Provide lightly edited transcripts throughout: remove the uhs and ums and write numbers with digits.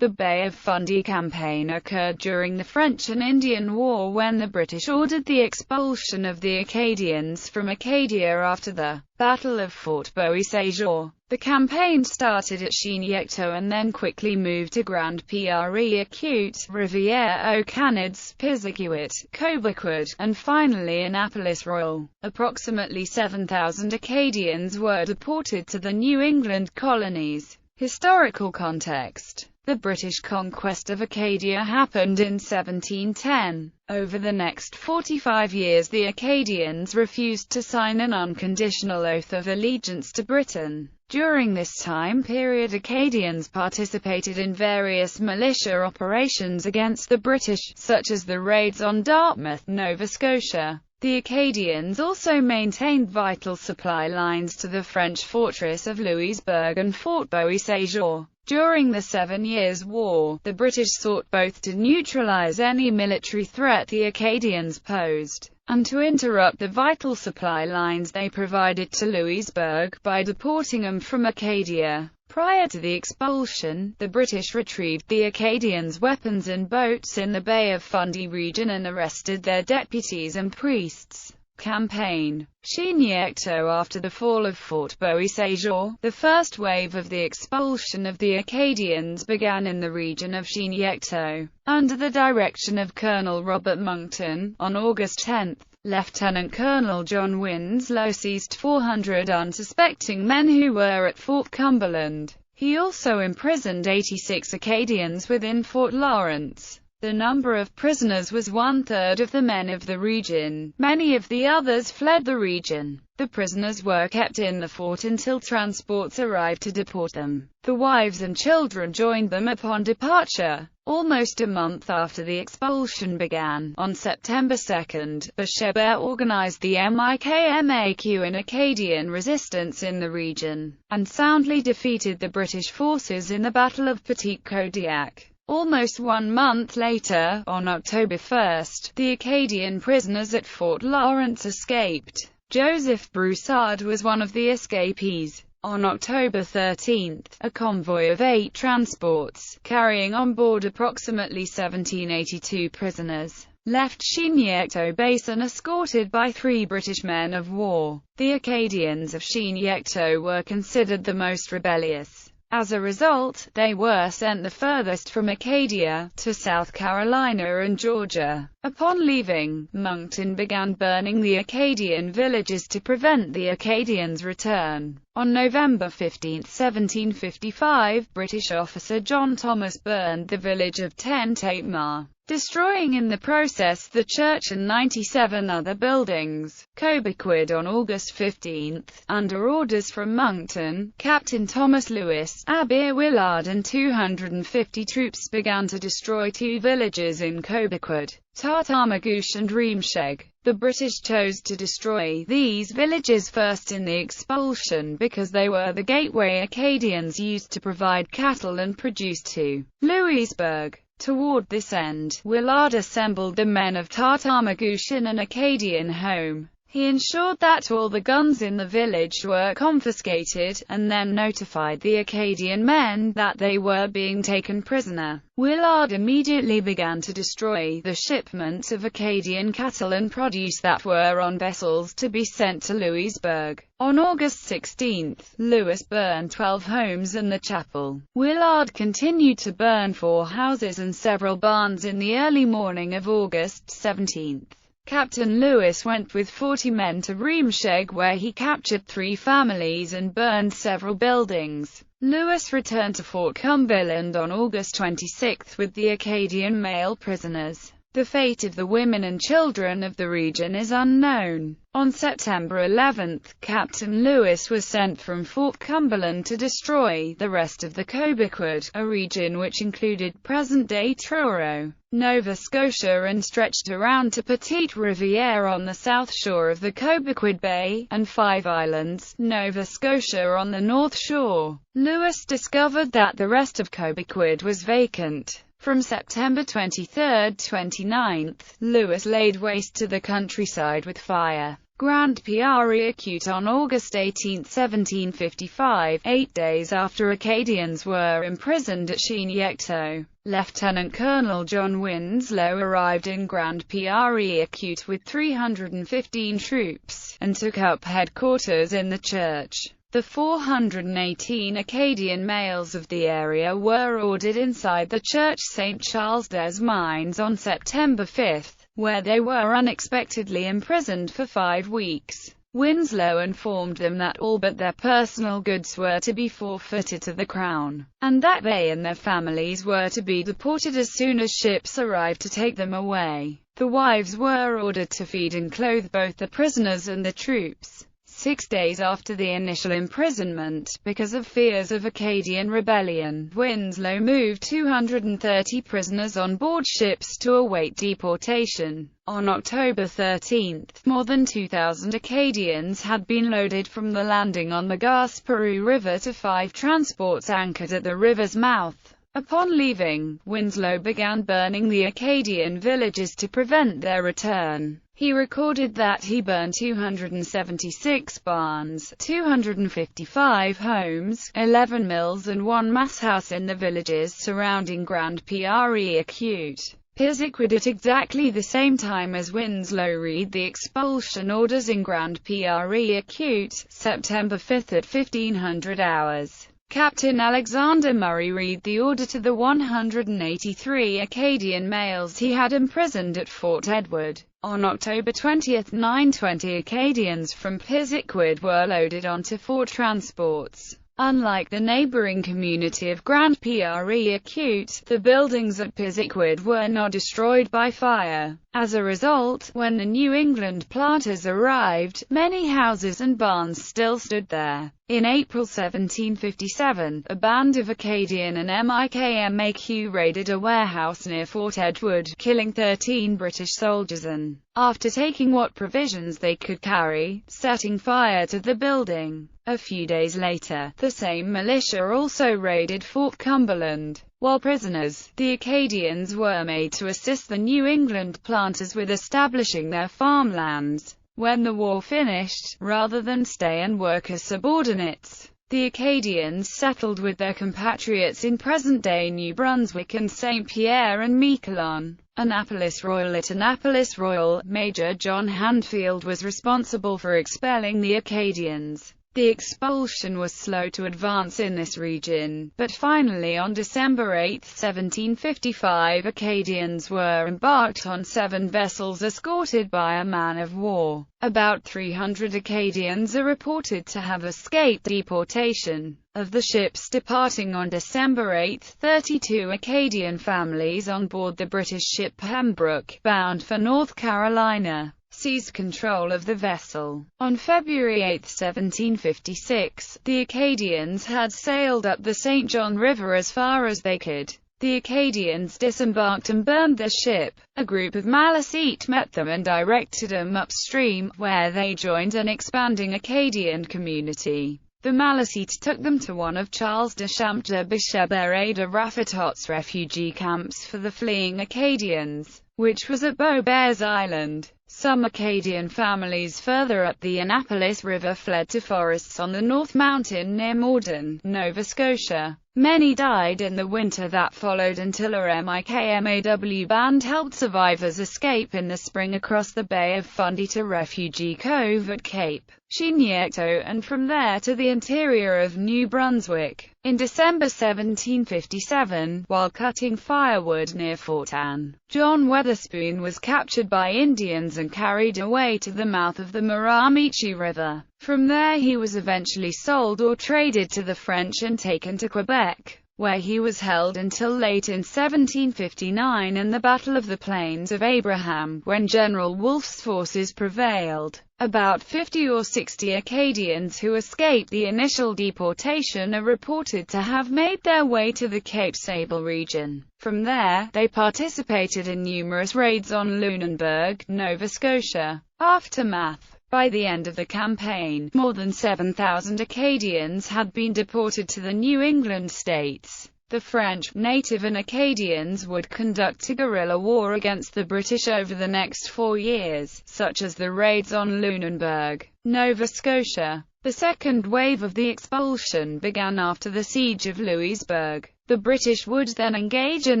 The Bay of Fundy Campaign occurred during the French and Indian War when the British ordered the expulsion of the Acadians from Acadia after the Battle of Fort Bois-Saint-Jean. The campaign started at Chignecto and then quickly moved to Grand Pre-Acute, Rivière-aux-Canads, Pisiquid, Cobequid, and finally Annapolis Royal. Approximately 7,000 Acadians were deported to the New England colonies. Historical context. The British conquest of Acadia happened in 1710. Over the next 45 years the Acadians refused to sign an unconditional oath of allegiance to Britain. During this time period Acadians participated in various militia operations against the British, such as the raids on Dartmouth, Nova Scotia. The Acadians also maintained vital supply lines to the French fortress of Louisbourg and Fort Bois-Saint-Jean. During the 7 Years' War, the British sought both to neutralize any military threat the Acadians posed, and to interrupt the vital supply lines they provided to Louisbourg by deporting them from Acadia. Prior to the expulsion, the British retrieved the Acadians' weapons in boats in the Bay of Fundy region and arrested their deputies and priests. Campaign. Chignecto. After the fall of Fort Bois-Saint-Jean, the first wave of the expulsion of the Acadians began in the region of Chignecto. Under the direction of Colonel Robert Monckton, on August 10, Lieutenant Colonel John Winslow seized 400 unsuspecting men who were at Fort Cumberland. He also imprisoned 86 Acadians within Fort Lawrence. The number of prisoners was one-third of the men of the region. Many of the others fled the region. The prisoners were kept in the fort until transports arrived to deport them. The wives and children joined them upon departure. Almost a month after the expulsion began, on September 2, Boishebert organized the MIKMAQ and Acadian resistance in the region, and soundly defeated the British forces in the Battle of Petit Kodiak. Almost 1 month later, on October 1, the Acadian prisoners at Fort Lawrence escaped. Joseph Broussard was one of the escapees. On October 13, a convoy of 8 transports, carrying on board approximately 1782 prisoners, left Chignecto Basin escorted by 3 British men of war. The Acadians of Chignecto were considered the most rebellious. As a result, they were sent the furthest from Acadia, to South Carolina and Georgia. Upon leaving, Monckton began burning the Acadian villages to prevent the Acadians' return. On November 15, 1755, British officer John Thomas burned the village of Tentapemar, destroying in the process the church and 97 other buildings. Cobequid. On August 15, under orders from Monckton, Captain Thomas Lewis, Abbe Willard and 250 troops began to destroy 2 villages in Cobequid, Tartamagouche and Remsheg. The British chose to destroy these villages first in the expulsion because they were the gateway Acadians used to provide cattle and produce to Louisbourg. Toward this end, Willard assembled the men of Tartamagouche in an Acadian home. He ensured that all the guns in the village were confiscated, and then notified the Acadian men that they were being taken prisoner. Willard immediately began to destroy the shipments of Acadian cattle and produce that were on vessels to be sent to Louisbourg. On August 16, Lewis burned 12 homes and the chapel. Willard continued to burn 4 houses and several barns in the early morning of August 17. Captain Lewis went with 40 men to Remsheg where he captured 3 families and burned several buildings. Lewis returned to Fort Cumberland on August 26 with the Acadian male prisoners. The fate of the women and children of the region is unknown. On September 11, Captain Lewis was sent from Fort Cumberland to destroy the rest of the Cobequid, a region which included present-day Truro, Nova Scotia and stretched around to Petite Rivière on the south shore of the Cobequid Bay, and 5 islands, Nova Scotia on the north shore. Lewis discovered that the rest of Cobequid was vacant. From September 23–29, Lewis laid waste to the countryside with fire. Grand Prairie Acute on August 18, 1755, 8 days after Acadians were imprisoned at Chignecto. Lieutenant Colonel John Winslow arrived in Grand Prairie Acute with 315 troops, and took up headquarters in the church. The 418 Acadian males of the area were ordered inside the church St. Charles des Mines on September 5, where they were unexpectedly imprisoned for 5 weeks. Winslow informed them that all but their personal goods were to be forfeited to the Crown, and that they and their families were to be deported as soon as ships arrived to take them away. The wives were ordered to feed and clothe both the prisoners and the troops. 6 days after the initial imprisonment, because of fears of Acadian rebellion, Winslow moved 230 prisoners on board ships to await deportation. On October 13, more than 2,000 Acadians had been loaded from the landing on the Gaspereau River to 5 transports anchored at the river's mouth. Upon leaving, Winslow began burning the Acadian villages to prevent their return. He recorded that he burned 276 barns, 255 homes, 11 mills and 1 mass house in the villages surrounding Grand Prairie Acute. Pisiquid at exactly the same time as Winslow read the expulsion orders in Grand Prairie Acute, September 5 at 1500 hours. Captain Alexander Murray read the order to the 183 Acadian males he had imprisoned at Fort Edward. On October 20, 920 Acadians from Pisiquid were loaded onto 4 transports. Unlike the neighboring community of Grand Prairie Acute, the buildings at Pisiquid were not destroyed by fire. As a result, when the New England planters arrived, many houses and barns still stood there. In April 1757, a band of Acadian and MIKMAQ raided a warehouse near Fort Edward, killing 13 British soldiers and, after taking what provisions they could carry, setting fire to the building. A few days later, the same militia also raided Fort Cumberland. While prisoners, the Acadians were made to assist the New England planters with establishing their farmlands. When the war finished, rather than stay and work as subordinates, the Acadians settled with their compatriots in present-day New Brunswick and St. Pierre and Miquelon. Annapolis Royal. At Annapolis Royal, Major John Handfield was responsible for expelling the Acadians. The expulsion was slow to advance in this region, but finally on December 8, 1755, Acadians were embarked on 7 vessels escorted by a man-of-war. About 300 Acadians are reported to have escaped deportation. Of the ships departing on December 8, 32 Acadian families on board the British ship Pembroke, bound for North Carolina, seized control of the vessel. On February 8, 1756, the Acadians had sailed up the St. John River as far as they could. The Acadians disembarked and burned their ship. A group of Malecite met them and directed them upstream, where they joined an expanding Acadian community. The Malecite took them to one of Charles de Champs de Bicheberet de Raffetot's refugee camps for the fleeing Acadians, which was at Beaubears Island. Some Acadian families further up the Annapolis River fled to forests on the North Mountain near Morden, Nova Scotia. Many died in the winter that followed until a MIKMAW band helped survivors escape in the spring across the Bay of Fundy to Refugee Cove at Cape Chignecto, and from there to the interior of New Brunswick. In December 1757, while cutting firewood near Fort Anne, John Weatherspoon was captured by Indians and carried away to the mouth of the Miramichi River. From there he was eventually sold or traded to the French and taken to Quebec, where he was held until late in 1759 and the Battle of the Plains of Abraham, when General Wolfe's forces prevailed. About 50 or 60 Acadians who escaped the initial deportation are reported to have made their way to the Cape Sable region. From there, they participated in numerous raids on Lunenburg, Nova Scotia. Aftermath. By the end of the campaign, more than 7,000 Acadians had been deported to the New England states. The French, native and Acadians would conduct a guerrilla war against the British over the next 4 years, such as the raids on Lunenburg, Nova Scotia. The second wave of the expulsion began after the Siege of Louisbourg. The British would then engage in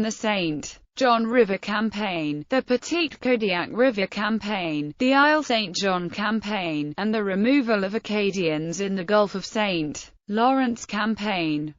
the St. John River Campaign, the Petite Kodiak River Campaign, the Isle St. John Campaign, and the removal of Acadians in the Gulf of St. Lawrence Campaign.